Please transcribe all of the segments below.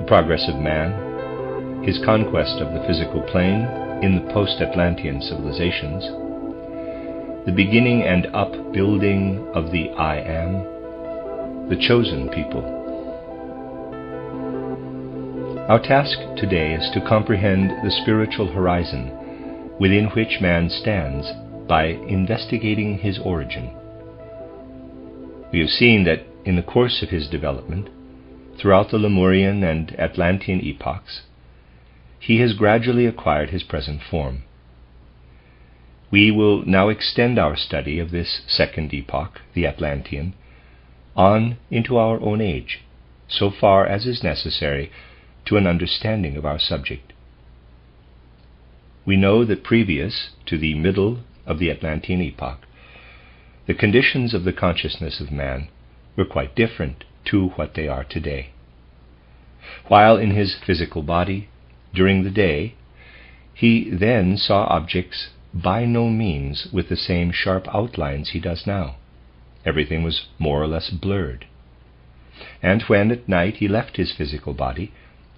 the progress of man, his conquest of the physical plane in the post-Atlantean civilizations, the beginning and upbuilding of the I Am, the chosen people. Our task today is to comprehend the spiritual horizon within which man stands by investigating his origin. We have seen that in the course of his development, throughout the Lemurian and Atlantean epochs, he has gradually acquired his present form. We will now extend our study of this second epoch, the Atlantean, on into our own age, so far as is necessary to an understanding of our subject. We know that previous to the middle of the Atlantean epoch, the conditions of the consciousness of man were quite different to what they are today. While in his physical body, during the day, he then saw objects by no means with the same sharp outlines he does now. Everything was more or less blurred. And when at night he left his physical body,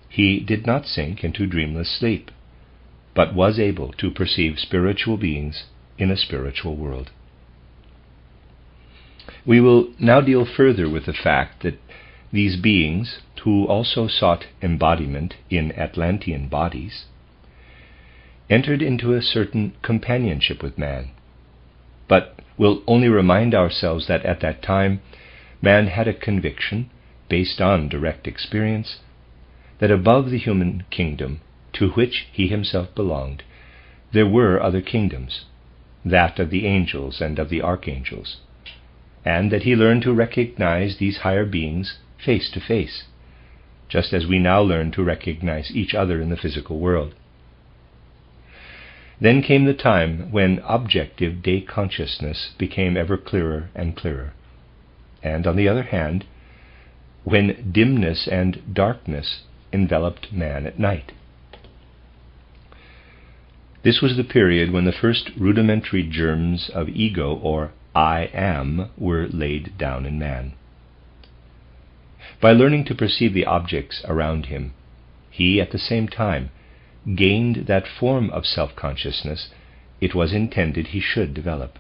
he did not sink into dreamless sleep, but was able to perceive spiritual beings in a spiritual world. We will now deal further with the fact that these beings, who also sought embodiment in Atlantean bodies, entered into a certain companionship with man, but will only remind ourselves that at that time man had a conviction, based on direct experience, that above the human kingdom to which he himself belonged, there were other kingdoms, that of the angels and of the archangels, and that he learned to recognize these higher beings face to face, just as we now learn to recognize each other in the physical world. Then came the time when objective day consciousness became ever clearer and clearer, and on the other hand, when dimness and darkness enveloped man at night. This was the period when the first rudimentary germs of ego, or I am, were laid down in man. By learning to perceive the objects around him, he at the same time gained that form of self-consciousness it was intended he should develop.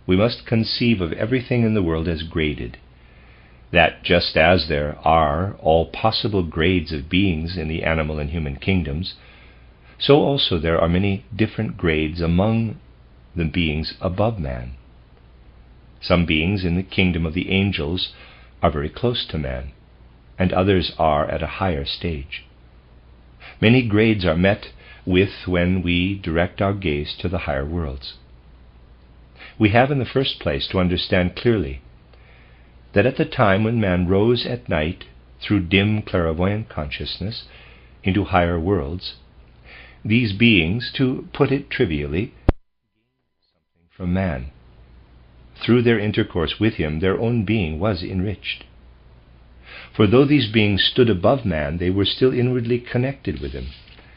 We must conceive of everything in the world as graded, that just as there are all possible grades of beings in the animal and human kingdoms, so also there are many different grades among the beings above man. Some beings in the kingdom of the angels are very close to man, and others are at a higher stage. Many grades are met with when we direct our gaze to the higher worlds. We have in the first place to understand clearly that at the time when man rose at night through dim clairvoyant consciousness into higher worlds, these beings, to put it trivially, gained something from man. Through their intercourse with him, their own being was enriched. For though these beings stood above man, they were still inwardly connected with him.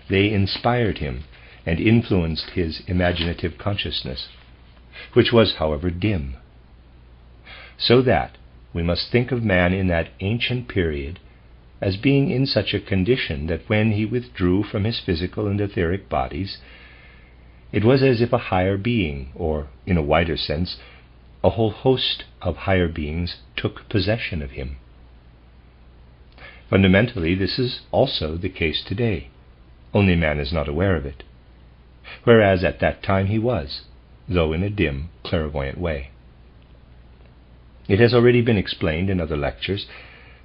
They inspired him and influenced his imaginative consciousness, which was, however, dim. So that we must think of man in that ancient period as being in such a condition that when he withdrew from his physical and etheric bodies, it was as if a higher being, or, in a wider sense, a whole host of higher beings took possession of him. Fundamentally, this is also the case today, only man is not aware of it, whereas at that time he was, though in a dim, clairvoyant way. It has already been explained in other lectures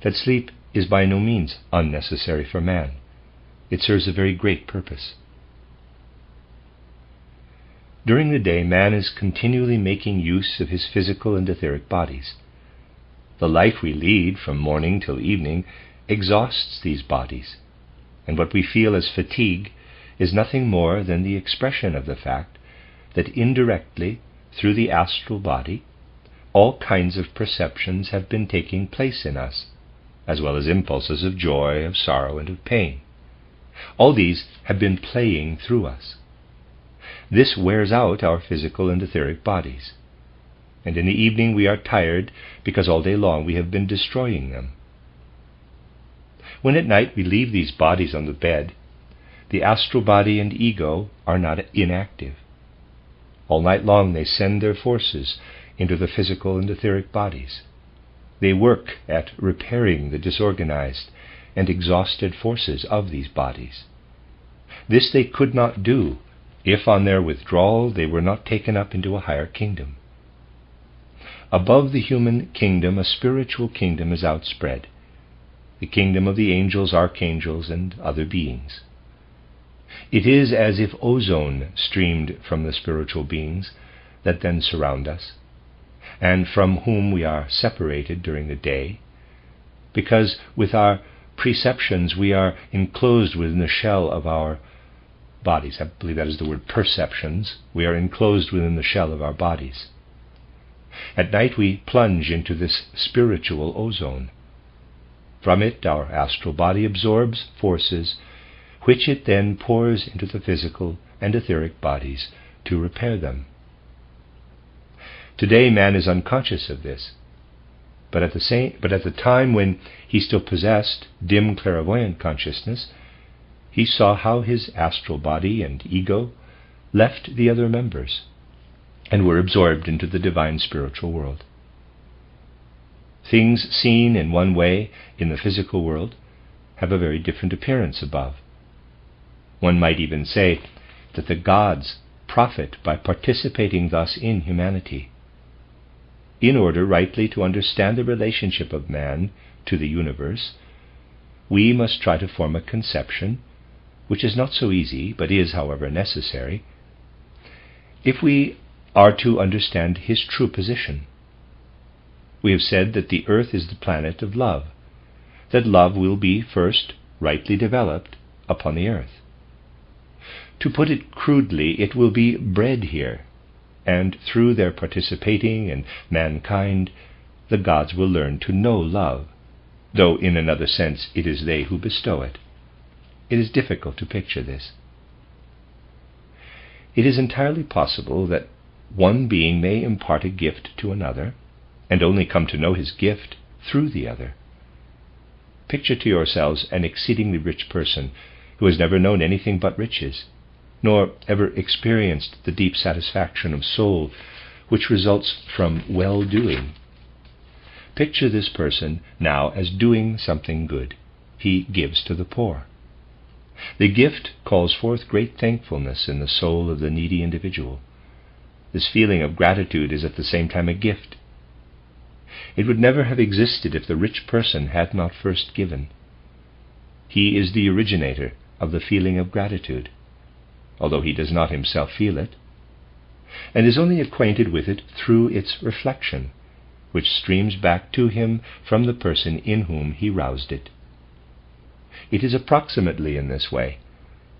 that sleep is by no means unnecessary for man. It serves a very great purpose. During the day, man is continually making use of his physical and etheric bodies. The life we lead from morning till evening exhausts these bodies, and what we feel as fatigue is nothing more than the expression of the fact that indirectly, through the astral body, all kinds of perceptions have been taking place in us, as well as impulses of joy, of sorrow, and of pain. All these have been playing through us. This wears out our physical and etheric bodies, and in the evening we are tired because all day long we have been destroying them. When at night we leave these bodies on the bed, the astral body and ego are not inactive. All night long they send their forces into the physical and etheric bodies. They work at repairing the disorganized and exhausted forces of these bodies. This they could not do if on their withdrawal they were not taken up into a higher kingdom. Above the human kingdom, a spiritual kingdom is outspread, the kingdom of the angels, archangels, and other beings. It is as if ozone streamed from the spiritual beings that then surround us, and from whom we are separated during the day, because with our perceptions we are enclosed within the shell of our bodies. I believe that is the word perceptions. We are enclosed within the shell of our bodies. At night we plunge into this spiritual ozone. From it our astral body absorbs forces which it then pours into the physical and etheric bodies to repair them. Today man is unconscious of this, but at the time when he still possessed dim clairvoyant consciousness, he saw how his astral body and ego left the other members and were absorbed into the divine spiritual world. Things seen in one way in the physical world have a very different appearance above. One might even say that the gods profit by participating thus in humanity. In order rightly to understand the relationship of man to the universe, we must try to form a conception, which is not so easy, but is, however, necessary, if we are to understand his true position. We have said that the earth is the planet of love, that love will be first rightly developed upon the earth. To put it crudely, it will be bred here, and through their participating in mankind, the gods will learn to know love, though in another sense it is they who bestow it. It is difficult to picture this. It is entirely possible that one being may impart a gift to another, and only come to know his gift through the other. Picture to yourselves an exceedingly rich person who has never known anything but riches, nor ever experienced the deep satisfaction of soul which results from well-doing. Picture this person now as doing something good. He gives to the poor. The gift calls forth great thankfulness in the soul of the needy individual. This feeling of gratitude is at the same time a gift. It would never have existed if the rich person had not first given. He is the originator of the feeling of gratitude, although he does not himself feel it, and is only acquainted with it through its reflection, which streams back to him from the person in whom he roused it. It is approximately in this way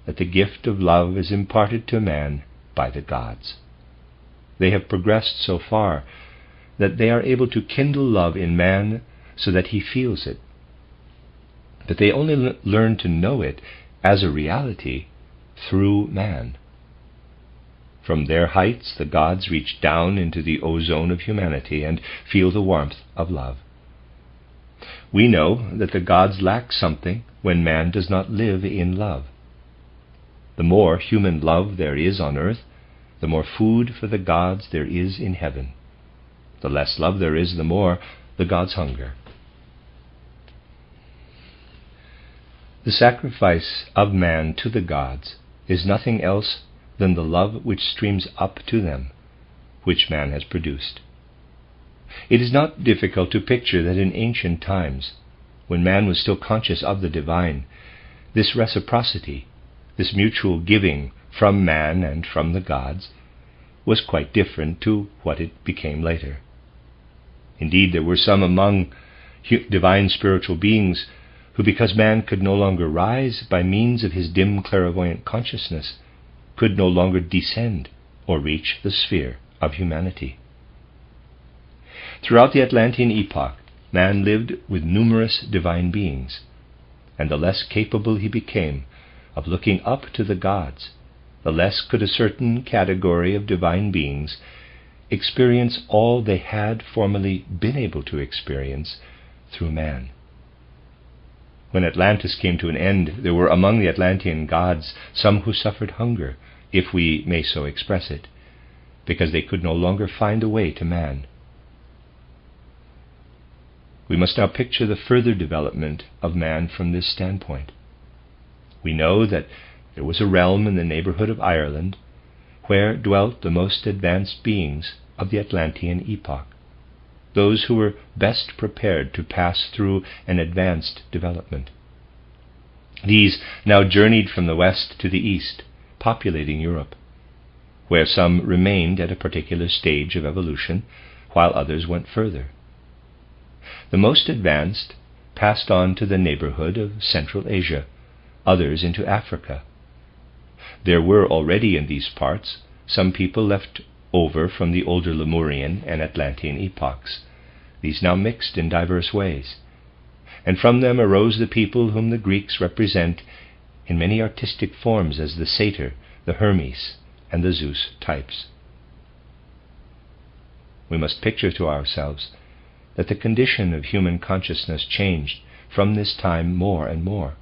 that the gift of love is imparted to man by the gods. They have progressed so far that they are able to kindle love in man so that he feels it. But they only learn to know it as a reality through man. From their heights the gods reach down into the ozone of humanity and feel the warmth of love. We know that the gods lack something when man does not live in love. The more human love there is on earth, the more food for the gods there is in heaven. The less love there is, the more the gods hunger. The sacrifice of man to the gods is nothing else than the love which streams up to them, which man has produced. It is not difficult to picture that in ancient times, when man was still conscious of the divine, this reciprocity, this mutual giving from man and from the gods, was quite different to what it became later. Indeed, there were some among divine spiritual beings who, because man could no longer rise by means of his dim clairvoyant consciousness, could no longer descend or reach the sphere of humanity. Throughout the Atlantean epoch, man lived with numerous divine beings, and the less capable he became of looking up to the gods, the less could a certain category of divine beings experience all they had formerly been able to experience through man. When Atlantis came to an end, there were among the Atlantean gods some who suffered hunger, if we may so express it, because they could no longer find a way to man. We must now picture the further development of man from this standpoint. We know that there was a realm in the neighborhood of Ireland where dwelt the most advanced beings of the Atlantean epoch, those who were best prepared to pass through an advanced development. These now journeyed from the west to the east, populating Europe, where some remained at a particular stage of evolution, while others went further. The most advanced passed on to the neighborhood of Central Asia, others into Africa. There were already in these parts some people left over from the older Lemurian and Atlantean epochs. These now mixed in diverse ways, and from them arose the people whom the Greeks represent in many artistic forms as the satyr, the Hermes, and the Zeus types. We must picture to ourselves that the condition of human consciousness changed from this time more and more.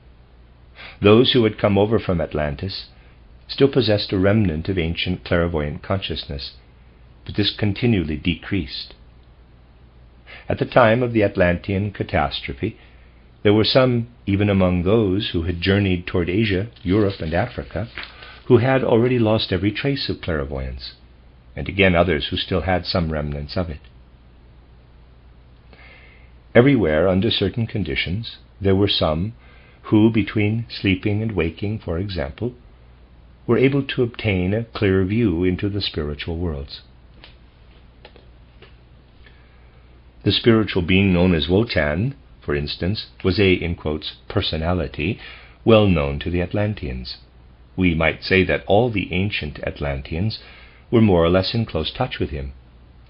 Those who had come over from Atlantis still possessed a remnant of ancient clairvoyant consciousness, but this continually decreased. At the time of the Atlantean catastrophe, there were some, even among those who had journeyed toward Asia, Europe, and Africa, who had already lost every trace of clairvoyance, and again others who still had some remnants of it. Everywhere, under certain conditions, there were some who, between sleeping and waking, for example, were able to obtain a clear view into the spiritual worlds. The spiritual being known as Wotan, for instance, was a, in quotes, personality well known to the Atlanteans. We might say that all the ancient Atlanteans were more or less in close touch with him,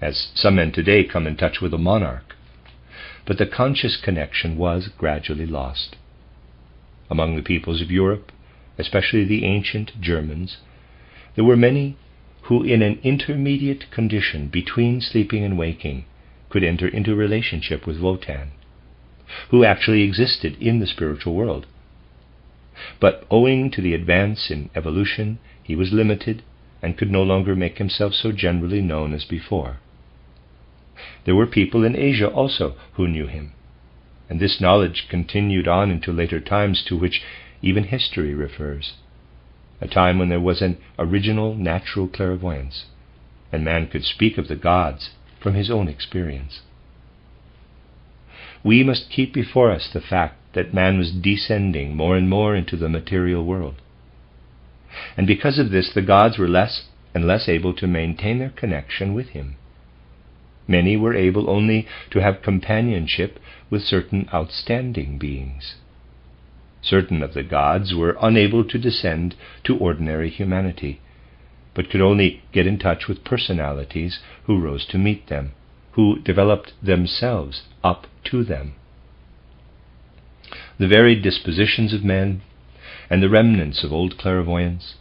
as some men today come in touch with a monarch. But the conscious connection was gradually lost. Among the peoples of Europe, especially the ancient Germans, there were many who, in an intermediate condition between sleeping and waking, could enter into relationship with Wotan, who actually existed in the spiritual world. But owing to the advance in evolution, he was limited and could no longer make himself so generally known as before. There were people in Asia also who knew him, and this knowledge continued on into later times to which even history refers, a time when there was an original natural clairvoyance, and man could speak of the gods from his own experience. We must keep before us the fact that man was descending more and more into the material world, and because of this the gods were less and less able to maintain their connection with him. Many were able only to have companionship with certain outstanding beings. Certain of the gods were unable to descend to ordinary humanity, but could only get in touch with personalities who rose to meet them, who developed themselves up to them. The varied dispositions of men, and the remnants of old clairvoyance,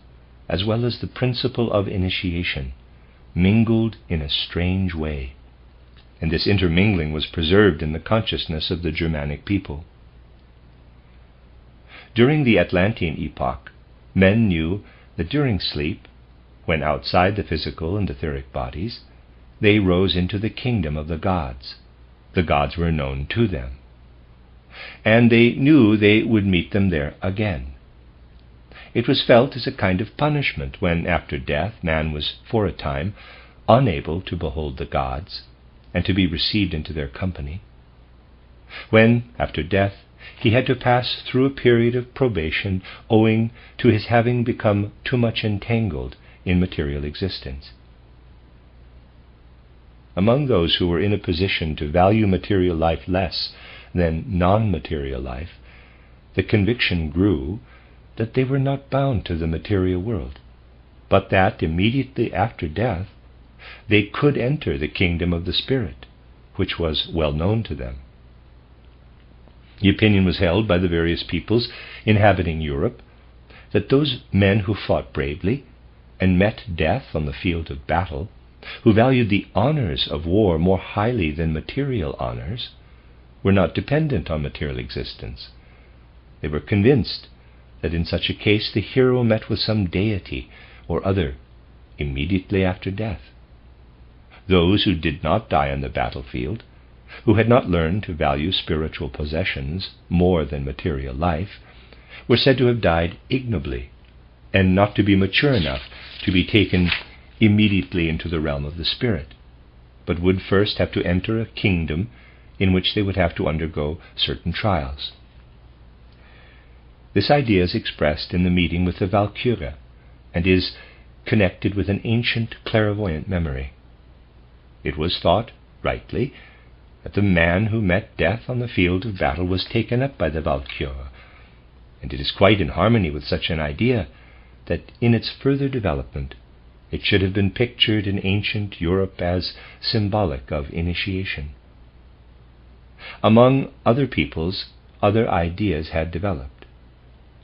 as well as the principle of initiation, mingled in a strange way, and this intermingling was preserved in the consciousness of the Germanic people. During the Atlantean epoch, men knew that during sleep, when outside the physical and etheric bodies, they rose into the kingdom of the gods. The gods were known to them, and they knew they would meet them there again. It was felt as a kind of punishment when, after death, man was, for a time, unable to behold the gods and to be received into their company. When, after death, he had to pass through a period of probation owing to his having become too much entangled in material existence. Among those who were in a position to value material life less than non-material life, the conviction grew that they were not bound to the material world, but that immediately after death they could enter the kingdom of the spirit, which was well known to them. The opinion was held by the various peoples inhabiting Europe that those men who fought bravely and met death on the field of battle, who valued the honors of war more highly than material honors, were not dependent on material existence, They were convinced that in such a case the hero met with some deity or other immediately after death. Those who did not die on the battlefield, who had not learned to value spiritual possessions more than material life, were said to have died ignobly, and not to be mature enough to be taken immediately into the realm of the spirit, but would first have to enter a kingdom in which they would have to undergo certain trials. This idea is expressed in the meeting with the Valkyrie, and is connected with an ancient clairvoyant memory. It was thought, rightly, that the man who met death on the field of battle was taken up by the Valkyrie, and it is quite in harmony with such an idea that in its further development it should have been pictured in ancient Europe as symbolic of initiation. Among other peoples, other ideas had developed,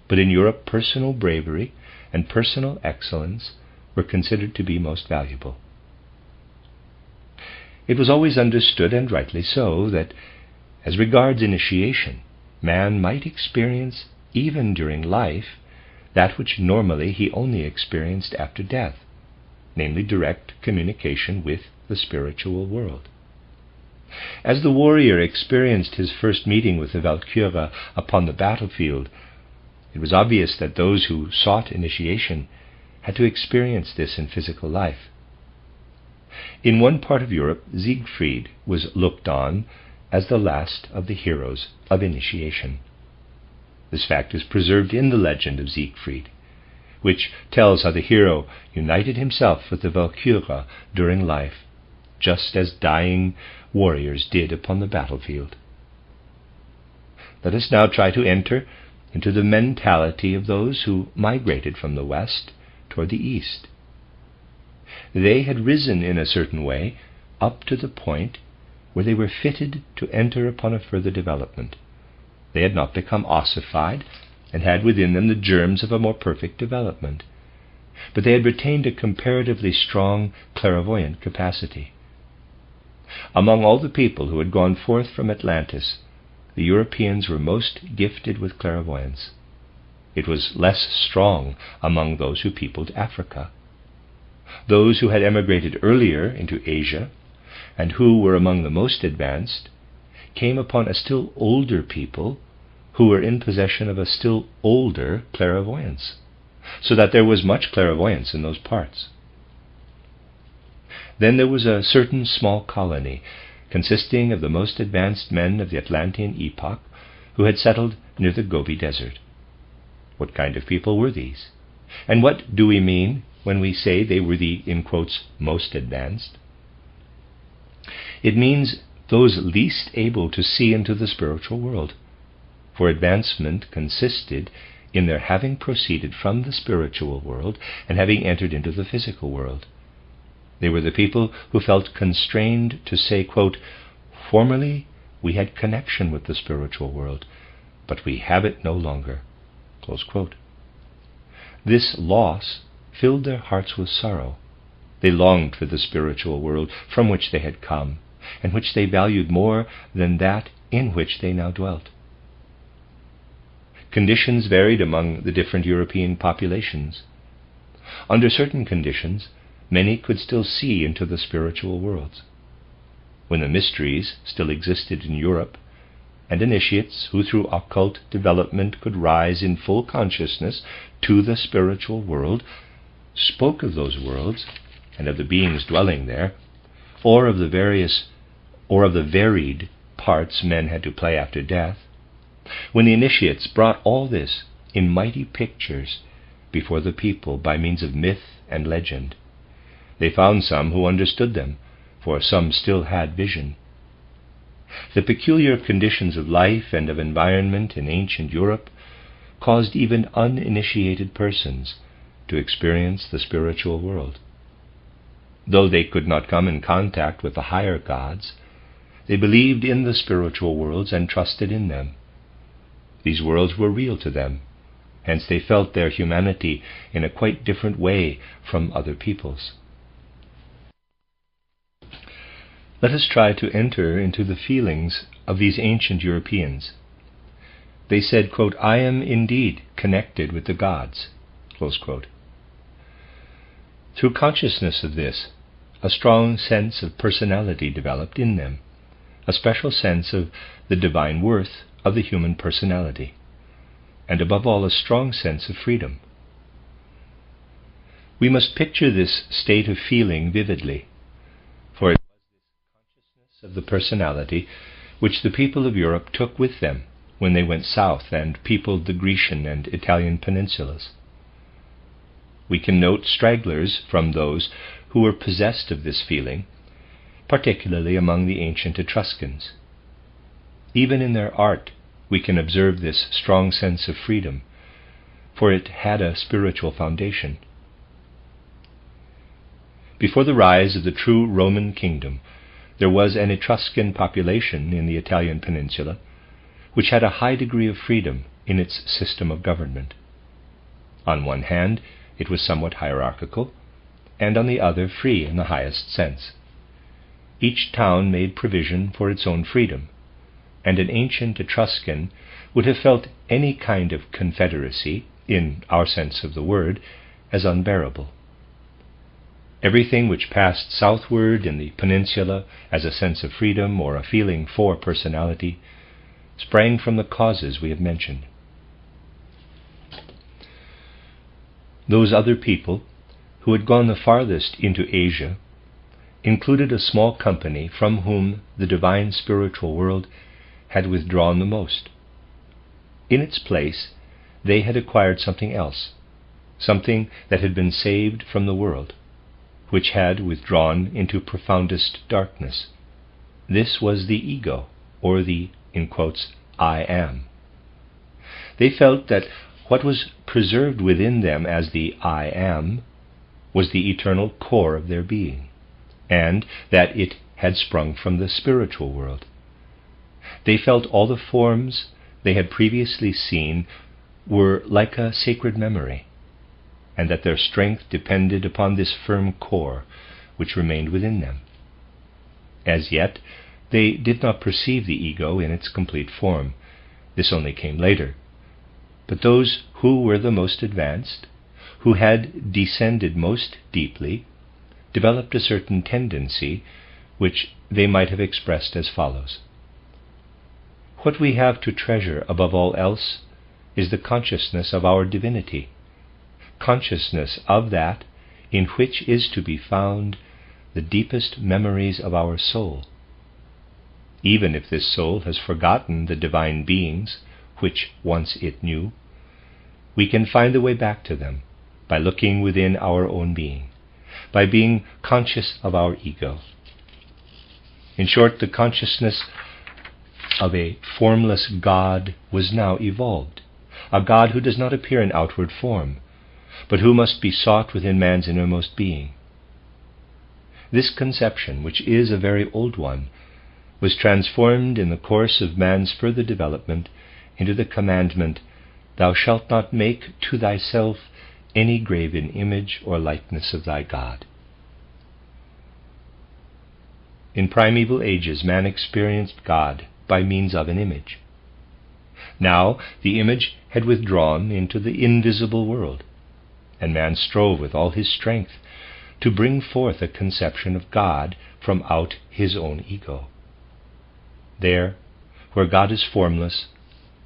but in Europe personal bravery and personal excellence were considered to be most valuable. It was always understood, and rightly so, that as regards initiation, man might experience, even during life, that which normally he only experienced after death, namely direct communication with the spiritual world. As the warrior experienced his first meeting with the Valkyrie upon the battlefield, it was obvious that those who sought initiation had to experience this in physical life. In one part of Europe, Siegfried was looked on as the last of the heroes of initiation. This fact is preserved in the legend of Siegfried, which tells how the hero united himself with the Valkyrie during life, just as dying warriors did upon the battlefield. Let us now try to enter into the mentality of those who migrated from the west toward the east. They had risen in a certain way up to the point where they were fitted to enter upon a further development. They had not become ossified, and had within them the germs of a more perfect development, but they had retained a comparatively strong clairvoyant capacity. Among all the people who had gone forth from Atlantis, the Europeans were most gifted with clairvoyance. It was less strong among those who peopled Africa. Those who had emigrated earlier into Asia, and who were among the most advanced, came upon a still older people who were in possession of a still older clairvoyance, so that there was much clairvoyance in those parts. Then there was a certain small colony, consisting of the most advanced men of the Atlantean epoch, who had settled near the Gobi Desert. What kind of people were these? And what do we mean when we say they were the, in quotes, most advanced? It means those least able to see into the spiritual world, for advancement consisted in their having proceeded from the spiritual world and having entered into the physical world. They were the people who felt constrained to say, quote, "Formerly we had connection with the spiritual world, but we have it no longer." Close quote. This loss filled their hearts with sorrow. They longed for the spiritual world from which they had come, and which they valued more than that in which they now dwelt. Conditions varied among the different European populations. Under certain conditions, many could still see into the spiritual worlds. When the mysteries still existed in Europe, and initiates who through occult development could rise in full consciousness to the spiritual world spoke of those worlds and of the beings dwelling there, or of the varied parts men had to play after death, when the initiates brought all this in mighty pictures before the people by means of myth and legend, they found some who understood them, for some still had vision. The peculiar conditions of life and of environment in ancient Europe caused even uninitiated persons to experience the spiritual world. Though they could not come in contact with the higher gods, they believed in the spiritual worlds and trusted in them. These worlds were real to them, hence they felt their humanity in a quite different way from other peoples. Let us try to enter into the feelings of these ancient Europeans. They said, quote, "I am indeed connected with the gods." Close quote. Through consciousness of this, a strong sense of personality developed in them, a special sense of the divine worth of the human personality, and above all, a strong sense of freedom. We must picture this state of feeling vividly, for it was this consciousness of the personality which the people of Europe took with them when they went south and peopled the Grecian and Italian peninsulas. We can note stragglers from those who were possessed of this feeling, particularly among the ancient Etruscans. Even in their art, we can observe this strong sense of freedom, for it had a spiritual foundation. Before the rise of the true Roman kingdom, there was an Etruscan population in the Italian peninsula, which had a high degree of freedom in its system of government. On one hand, it was somewhat hierarchical, and on the other free in the highest sense. Each town made provision for its own freedom, and an ancient Etruscan would have felt any kind of confederacy, in our sense of the word, as unbearable. Everything which passed southward in the peninsula as a sense of freedom or a feeling for personality sprang from the causes we have mentioned. Those other people, who had gone the farthest into Asia, included a small company from whom the divine spiritual world had withdrawn the most. In its place, they had acquired something else, something that had been saved from the world, which had withdrawn into profoundest darkness. This was the ego, or the, in quotes, I am. They felt that what was preserved within them as the I am was the eternal core of their being, and that it had sprung from the spiritual world. They felt all the forms they had previously seen were like a sacred memory, and that their strength depended upon this firm core which remained within them. As yet, they did not perceive the ego in its complete form. This only came later. But those who were the most advanced, who had descended most deeply, developed a certain tendency which they might have expressed as follows: "What we have to treasure above all else is the consciousness of our divinity, consciousness of that in which is to be found the deepest memories of our soul. Even if this soul has forgotten the divine beings which once it knew, we can find the way back to them by looking within our own being, by being conscious of our ego." In short, the consciousness of a formless God was now evolved, a God who does not appear in outward form, but who must be sought within man's innermost being. This conception, which is a very old one, was transformed in the course of man's further development into the commandment, "Thou shalt not make to thyself any graven image or likeness of thy God." In primeval ages, man experienced God by means of an image. Now the image had withdrawn into the invisible world, and man strove with all his strength to bring forth a conception of God from out his own ego. There, where God is formless,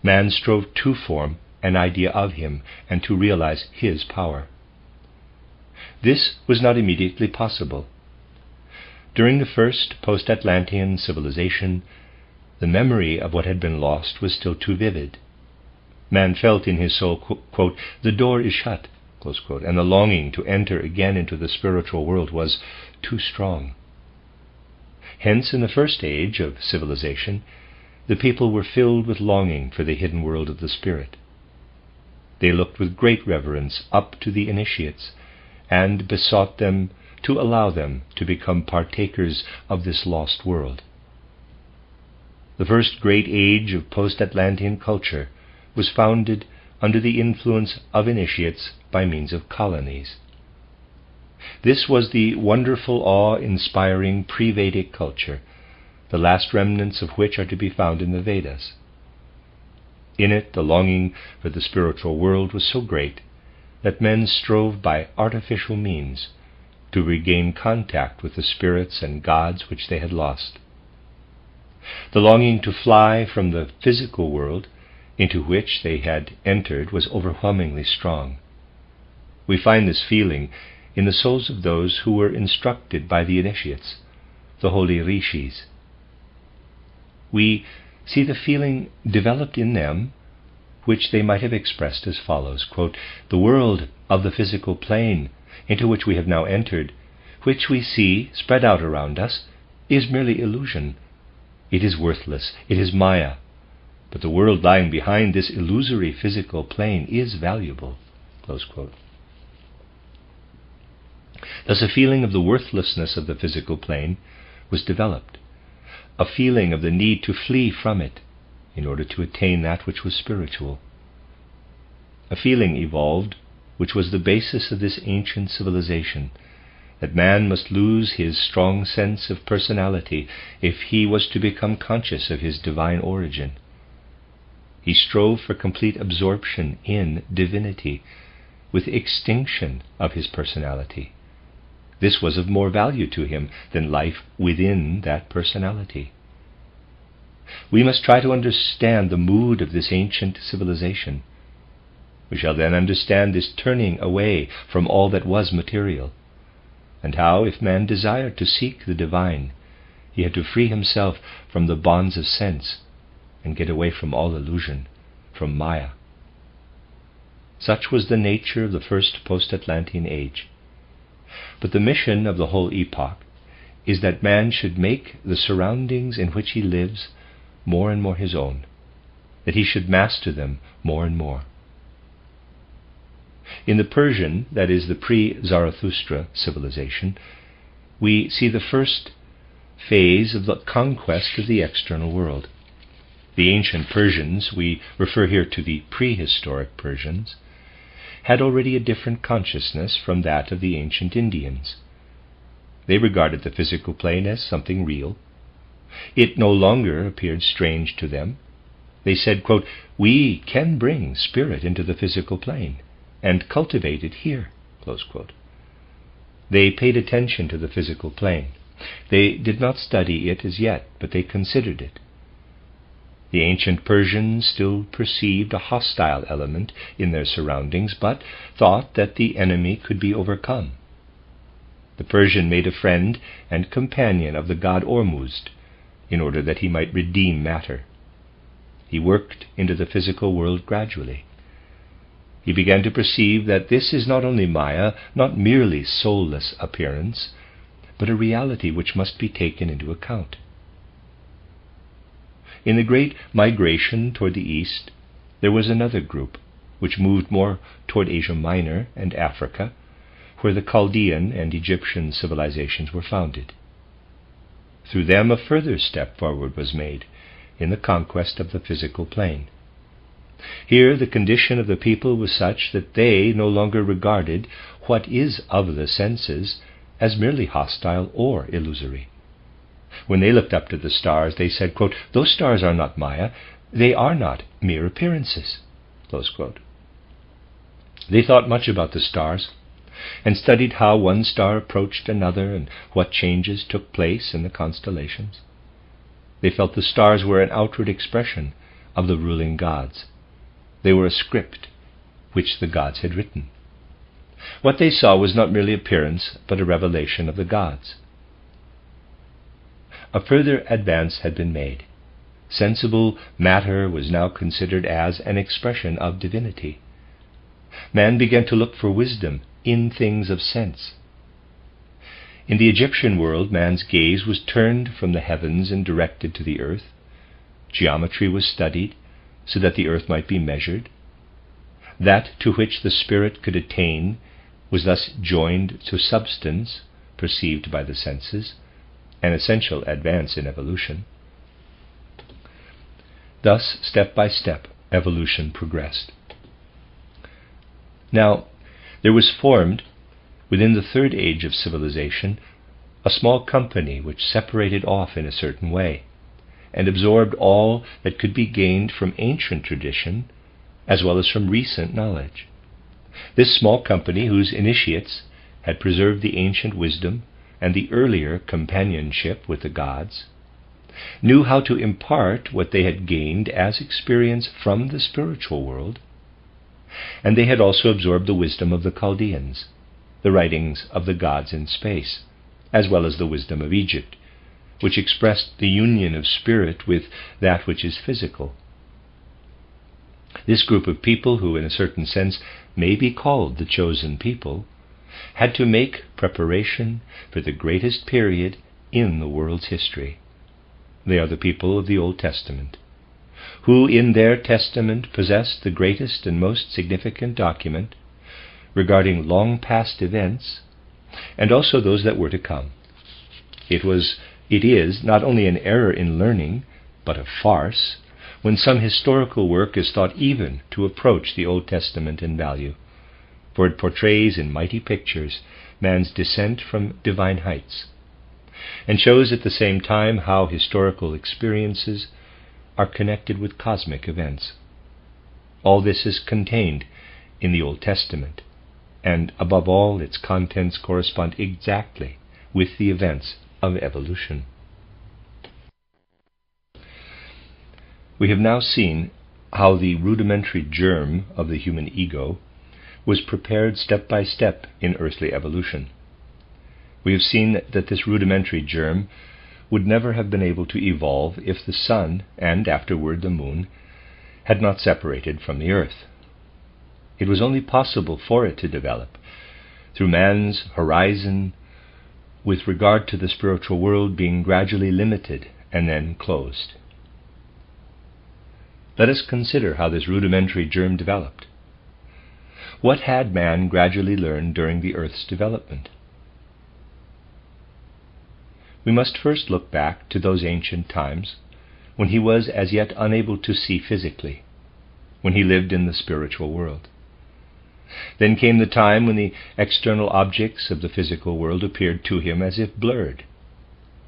man strove to form an idea of him and to realize his power. This was not immediately possible. During the first post-Atlantean civilization, the memory of what had been lost was still too vivid. Man felt in his soul, quote, "The door is shut," close quote, and the longing to enter again into the spiritual world was too strong. Hence, in the first age of civilization, the people were filled with longing for the hidden world of the spirit. They looked with great reverence up to the initiates, and besought them to allow them to become partakers of this lost world. The first great age of post-Atlantean culture was founded under the influence of initiates by means of colonies. This was the wonderful, awe-inspiring pre-Vedic culture, the last remnants of which are to be found in the Vedas. In it, the longing for the spiritual world was so great that men strove by artificial means to regain contact with the spirits and gods which they had lost. The longing to fly from the physical world into which they had entered was overwhelmingly strong. We find this feeling in the souls of those who were instructed by the initiates, the holy rishis. We see the feeling developed in them which they might have expressed as follows, quote, "The world of the physical plane into which we have now entered, which we see spread out around us, is merely illusion. It is worthless, it is Maya, but the world lying behind this illusory physical plane is valuable." Close quote. Thus a feeling of the worthlessness of the physical plane was developed, a feeling of the need to flee from it in order to attain that which was spiritual. A feeling evolved which was the basis of this ancient civilization, that man must lose his strong sense of personality if he was to become conscious of his divine origin. He strove for complete absorption in divinity, with extinction of his personality. This was of more value to him than life within that personality. We must try to understand the mood of this ancient civilization. We shall then understand this turning away from all that was material, and how, if man desired to seek the divine, he had to free himself from the bonds of sense and get away from all illusion, from Maya. Such was the nature of the first post-Atlantean age. But the mission of the whole epoch is that man should make the surroundings in which he lives more and more his own, that he should master them more and more. In the Persian, that is the pre-Zarathustra civilization, we see the first phase of the conquest of the external world. The ancient Persians, we refer here to the prehistoric Persians, had already a different consciousness from that of the ancient Indians. They regarded the physical plane as something real. It no longer appeared strange to them. They said, quote, "We can bring spirit into the physical plane and cultivate it here." Close quote. They paid attention to the physical plane. They did not study it as yet, but they considered it. The ancient Persians still perceived a hostile element in their surroundings, but thought that the enemy could be overcome. The Persian made a friend and companion of the god Ormuzd, in order that he might redeem matter. He worked into the physical world gradually. He began to perceive that this is not only Maya, not merely soulless appearance, but a reality which must be taken into account. In the great migration toward the east, there was another group, which moved more toward Asia Minor and Africa, where the Chaldean and Egyptian civilizations were founded. Through them a further step forward was made in the conquest of the physical plane. Here the condition of the people was such that they no longer regarded what is of the senses as merely hostile or illusory. When they looked up to the stars, they said, quote, "Those stars are not Maya, they are not mere appearances." Close quote. They thought much about the stars, and studied how one star approached another and what changes took place in the constellations. They felt the stars were an outward expression of the ruling gods. They were a script which the gods had written. What they saw was not merely appearance, but a revelation of the gods. A further advance had been made. Sensible matter was now considered as an expression of divinity. Man began to look for wisdom in things of sense. In the Egyptian world, man's gaze was turned from the heavens and directed to the earth. Geometry was studied so that the earth might be measured. That to which the spirit could attain was thus joined to substance perceived by the senses, an essential advance in evolution. Thus, step by step, evolution progressed. Now, there was formed, within the third age of civilization, a small company which separated off in a certain way, and absorbed all that could be gained from ancient tradition as well as from recent knowledge. This small company, whose initiates had preserved the ancient wisdom and the earlier companionship with the gods, knew how to impart what they had gained as experience from the spiritual world, and they had also absorbed the wisdom of the Chaldeans, the writings of the gods in space, as well as the wisdom of Egypt, which expressed the union of spirit with that which is physical. This group of people, who in a certain sense may be called the chosen people, had to make preparation for the greatest period in the world's history. They are the people of the Old Testament, who in their testament possessed the greatest and most significant document regarding long past events, and also those that were to come. It is not only an error in learning, but a farce, when some historical work is thought even to approach the Old Testament in value, for it portrays in mighty pictures man's descent from divine heights, and shows at the same time how historical experiences are connected with cosmic events. All this is contained in the Old Testament, and above all, its contents correspond exactly with the events of evolution. We have now seen how the rudimentary germ of the human ego was prepared step by step in earthly evolution. We have seen that this rudimentary germ would never have been able to evolve if the sun, and afterward the moon, had not separated from the earth. It was only possible for it to develop through man's horizon with regard to the spiritual world being gradually limited and then closed. Let us consider how this rudimentary germ developed. What had man gradually learned during the earth's development? We must first look back to those ancient times when he was as yet unable to see physically, when he lived in the spiritual world. Then came the time when the external objects of the physical world appeared to him as if blurred,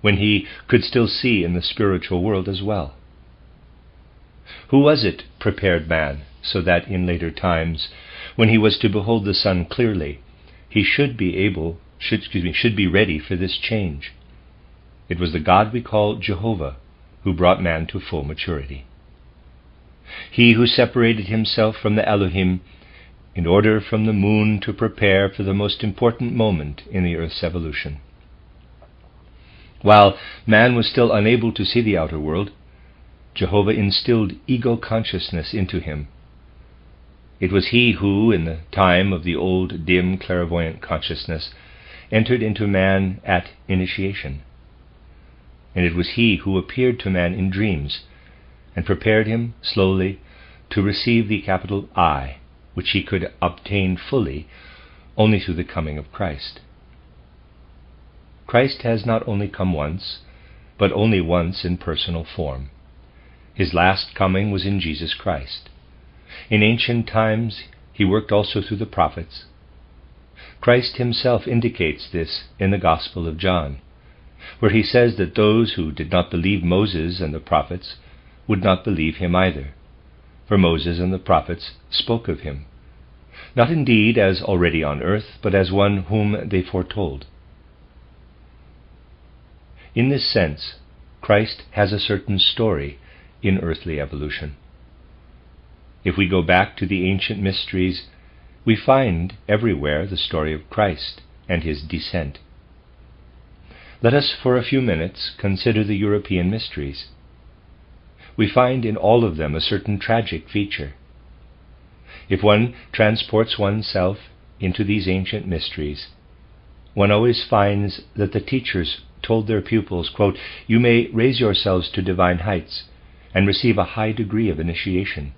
when he could still see in the spiritual world as well. Who was it prepared man so that in later times, when he was to behold the sun clearly, he should be ready for this change? It was the God we call Jehovah who brought man to full maturity. He who separated himself from the Elohim in order from the moon to prepare for the most important moment in the earth's evolution. While man was still unable to see the outer world, Jehovah instilled ego consciousness into him. It was he who, in the time of the old dim clairvoyant consciousness, entered into man at initiation. And it was he who appeared to man in dreams and prepared him slowly to receive the capital I, which he could obtain fully only through the coming of Christ. Christ has not only come once, but only once in personal form. His last coming was in Jesus Christ. In ancient times, he worked also through the prophets. Christ himself indicates this in the Gospel of John, where he says that those who did not believe Moses and the prophets would not believe him either, for Moses and the prophets spoke of him, not indeed as already on earth, but as one whom they foretold. In this sense, Christ has a certain story in earthly evolution. If we go back to the ancient mysteries, we find everywhere the story of Christ and his descent. Let us for a few minutes consider the European mysteries. We find in all of them a certain tragic feature. If one transports oneself into these ancient mysteries, one always finds that the teachers told their pupils, quote, "You may raise yourselves to divine heights and receive a high degree of initiation.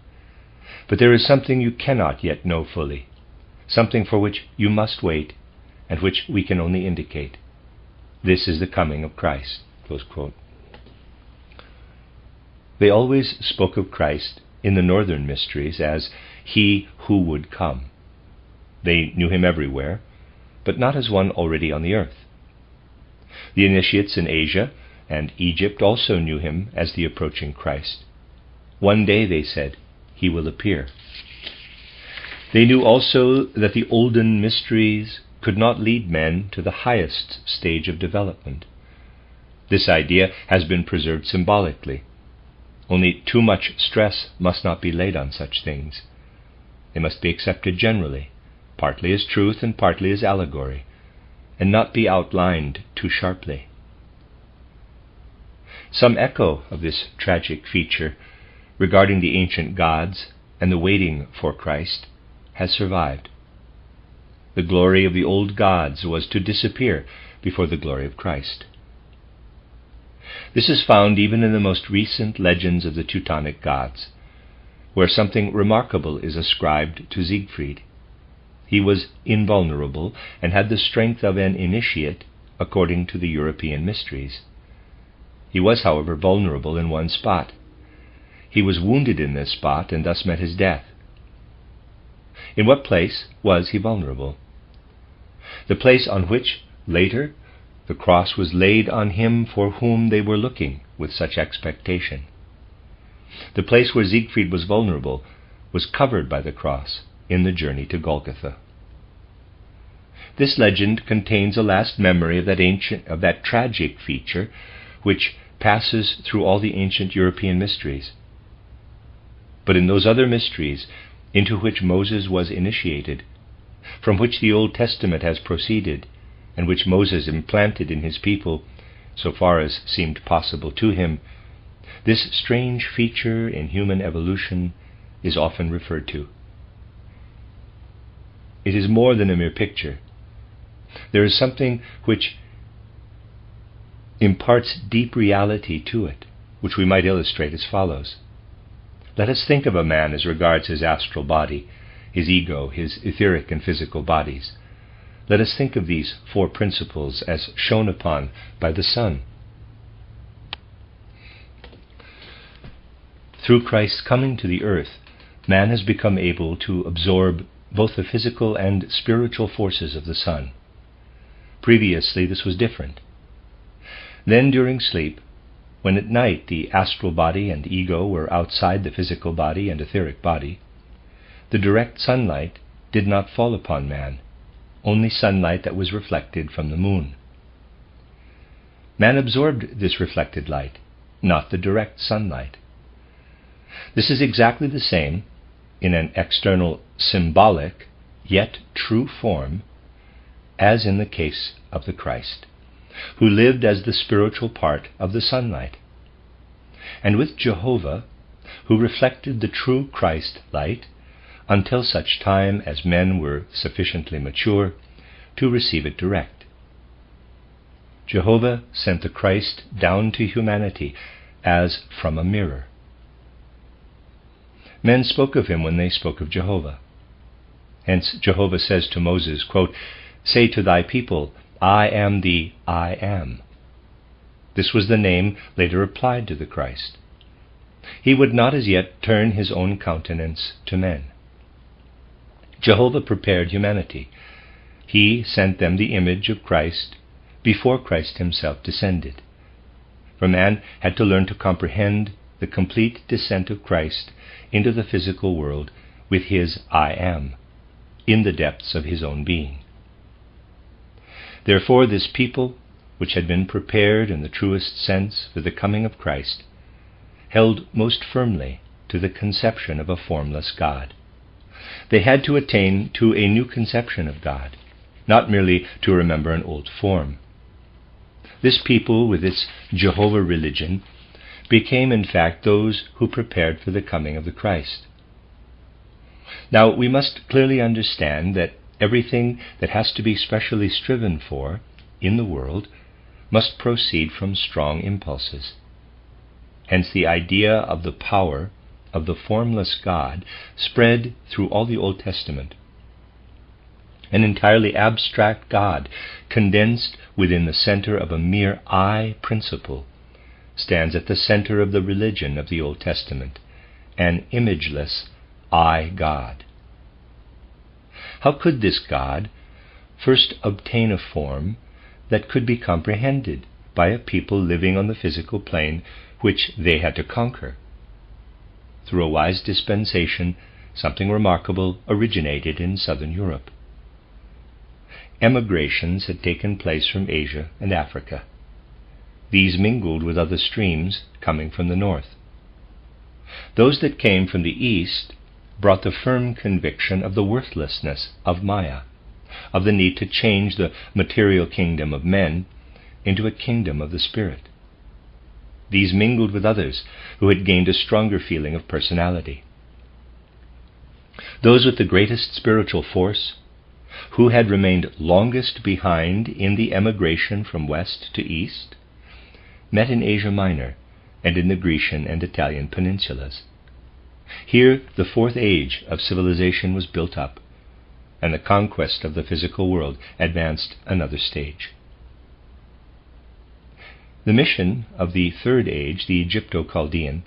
But there is something you cannot yet know fully, something for which you must wait, and which we can only indicate. This is the coming of Christ." Close quote. They always spoke of Christ in the northern mysteries as he who would come. They knew him everywhere, but not as one already on the earth. The initiates in Asia and Egypt also knew him as the approaching Christ. One day, they said, he will appear. They knew also that the olden mysteries could not lead men to the highest stage of development. This idea has been preserved symbolically. Only too much stress must not be laid on such things. They must be accepted generally, partly as truth and partly as allegory, and not be outlined too sharply. Some echo of this tragic feature regarding the ancient gods and the waiting for Christ has survived. The glory of the old gods was to disappear before the glory of Christ. This is found even in the most recent legends of the Teutonic gods, where something remarkable is ascribed to Siegfried. He was invulnerable and had the strength of an initiate according to the European mysteries. He was, however, vulnerable in one spot. He was wounded in this spot and thus met his death. In what place was he vulnerable? The place on which, later, the cross was laid on him for whom they were looking with such expectation. The place where Siegfried was vulnerable was covered by the cross in the journey to Golgotha. This legend contains a last memory of that tragic feature which passes through all the ancient European mysteries. But in those other mysteries into which Moses was initiated, from which the Old Testament has proceeded, and which Moses implanted in his people, so far as seemed possible to him, this strange feature in human evolution is often referred to. It is more than a mere picture. There is something which imparts deep reality to it, which we might illustrate as follows. Let us think of a man as regards his astral body, his ego, his etheric and physical bodies. Let us think of these four principles as shone upon by the sun. Through Christ's coming to the earth, man has become able to absorb both the physical and spiritual forces of the sun. Previously, this was different. Then, during sleep, when at night the astral body and ego were outside the physical body and etheric body, the direct sunlight did not fall upon man, only sunlight that was reflected from the moon. Man absorbed this reflected light, not the direct sunlight. This is exactly the same, in an external symbolic, yet true form, as in the case of the Christ, who lived as the spiritual part of the sunlight, and with Jehovah, who reflected the true Christ light until such time as men were sufficiently mature to receive it direct. Jehovah sent the Christ down to humanity as from a mirror. Men spoke of him when they spoke of Jehovah. Hence Jehovah says to Moses, quote, "Say to thy people, I am the I am." This was the name later applied to the Christ. He would not as yet turn his own countenance to men. Jehovah prepared humanity. He sent them the image of Christ before Christ himself descended. For man had to learn to comprehend the complete descent of Christ into the physical world with his I am, in the depths of his own being. Therefore this people, which had been prepared in the truest sense for the coming of Christ, held most firmly to the conception of a formless God. They had to attain to a new conception of God, not merely to remember an old form. This people, with its Jehovah religion, became in fact those who prepared for the coming of the Christ. Now we must clearly understand that everything that has to be specially striven for in the world must proceed from strong impulses. Hence the idea of the power of the formless God spread through all the Old Testament. An entirely abstract God, condensed within the center of a mere I principle, stands at the center of the religion of the Old Testament, an imageless I God. How could this God first obtain a form that could be comprehended by a people living on the physical plane which they had to conquer. Through a wise dispensation, something remarkable originated in southern Europe. Emigrations had taken place from Asia and Africa. These mingled with other streams coming from the north. Those that came from the east brought the firm conviction of the worthlessness of Maya, of the need to change the material kingdom of men into a kingdom of the spirit. These mingled with others who had gained a stronger feeling of personality. Those with the greatest spiritual force, who had remained longest behind in the emigration from west to east, met in Asia Minor and in the Grecian and Italian peninsulas. Here the fourth age of civilization was built up, and the conquest of the physical world advanced another stage. The mission of the third age, the Egypto-Chaldean,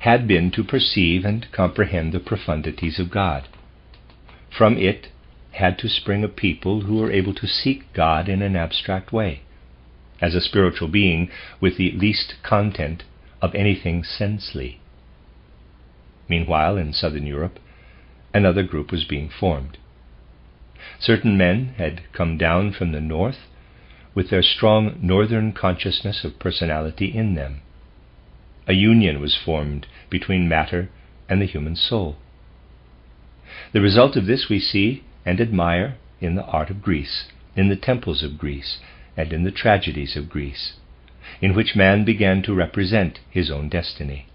had been to perceive and comprehend the profundities of God. From it had to spring a people who were able to seek God in an abstract way, as a spiritual being with the least content of anything sensely. Meanwhile, in southern Europe, another group was being formed. Certain men had come down from the north with their strong northern consciousness of personality in them. A union was formed between matter and the human soul. The result of this we see and admire in the art of Greece, in the temples of Greece, and in the tragedies of Greece, in which man began to represent his own destiny.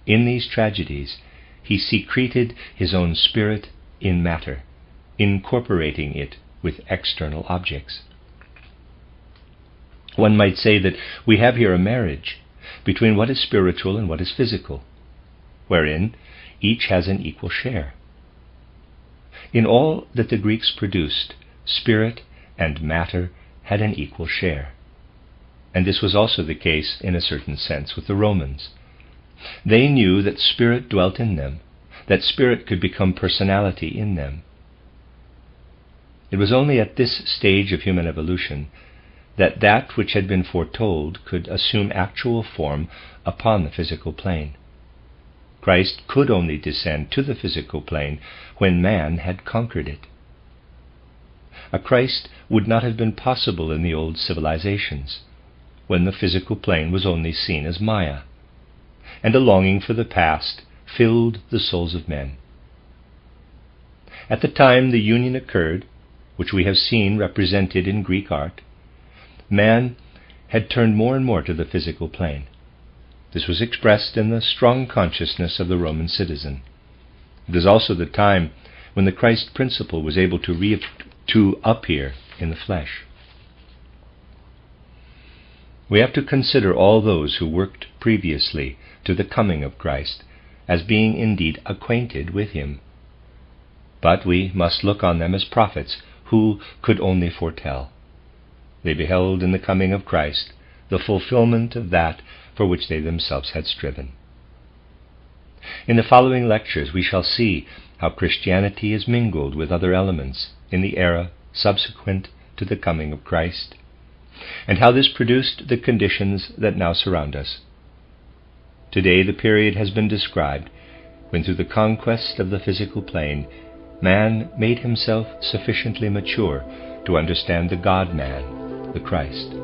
In these tragedies, he secreted his own spirit in matter, incorporating it with external objects. One might say that we have here a marriage between what is spiritual and what is physical, wherein each has an equal share. In all that the Greeks produced, spirit and matter had an equal share. And this was also the case, in a certain sense, with the Romans. They knew that spirit dwelt in them, that spirit could become personality in them. It was only at this stage of human evolution that that which had been foretold could assume actual form upon the physical plane. Christ could only descend to the physical plane when man had conquered it. A Christ would not have been possible in the old civilizations, when the physical plane was only seen as Maya, and a longing for the past filled the souls of men. At the time the union occurred, which we have seen represented in Greek art, man had turned more and more to the physical plane. This was expressed in the strong consciousness of the Roman citizen. It was also the time when the Christ principle was able to appear in the flesh. We have to consider all those who worked previously to the coming of Christ as being indeed acquainted with him. But we must look on them as prophets who could only foretell. They beheld in the coming of Christ the fulfillment of that for which they themselves had striven. In the following lectures we shall see how Christianity is mingled with other elements in the era subsequent to the coming of Christ, and how this produced the conditions that now surround us. Today the period has been described when, through the conquest of the physical plane, man made himself sufficiently mature to understand the God-man, the Christ.